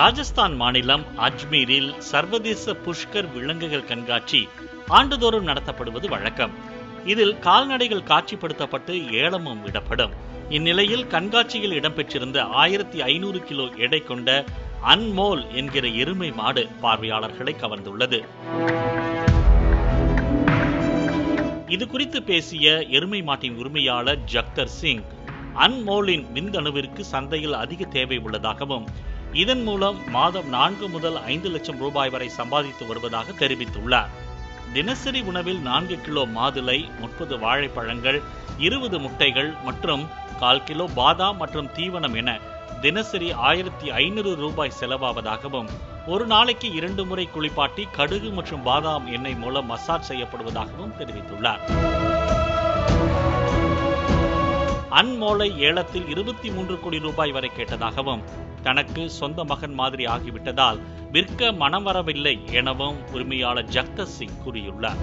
ராஜஸ்தான் மாநிலம் அஜ்மீரில் சர்வதேச புஷ்கர் விலங்குகள் கண்காட்சி ஆண்டுதோறும் நடத்தப்படுவது வழக்கம். இதில் கால்நடைகள் காட்சிப்படுத்தப்பட்டு ஏலமும் விடப்படும். இந்நிலையில் கண்காட்சியில் இடம்பெற்றிருந்த 1500 கிலோ எடை கொண்ட அன்மோல் என்கிற எருமை மாடு பார்வையாளர்களை கவர்ந்துள்ளது. இது குறித்து பேசிய எருமை மாட்டின் உரிமையாளர் ஜக்தர் சிங், அன்மோலின் விந்தணுவிற்கு சந்தையில் அதிக தேவை உள்ளதாகவும் இதன் மூலம் மாதம் 4 முதல் 5 லட்சம் ரூபாய் வரை சம்பாதித்து வருவதாக தெரிவித்துள்ளார். தினசரி உணவில் 4 கிலோ மாதுளை, 30 வாழைப்பழங்கள், 20 முட்டைகள் மற்றும் 1/4 கிலோ பாதாம் மற்றும் தீவனம் என தினசரி 1500 ரூபாய் செலவாவதாகவும் ஒரு நாளைக்கு 2 முறை குளிப்பாட்டி கடுகு மற்றும் பாதாம் எண்ணெய் மூலம் மசாஜ் செய்யப்படுவதாகவும் தெரிவித்துள்ளார். அன்மோலை ஏலத்தில் 23 கோடி ரூபாய் வரை கேட்டதாகவும் தனக்கு சொந்த மகன் மாதிரி ஆகிவிட்டதால் விற்க மனம் வரவில்லை எனவும் உரிமையாளர் ஜக்தர் சிங் கூறியுள்ளார்.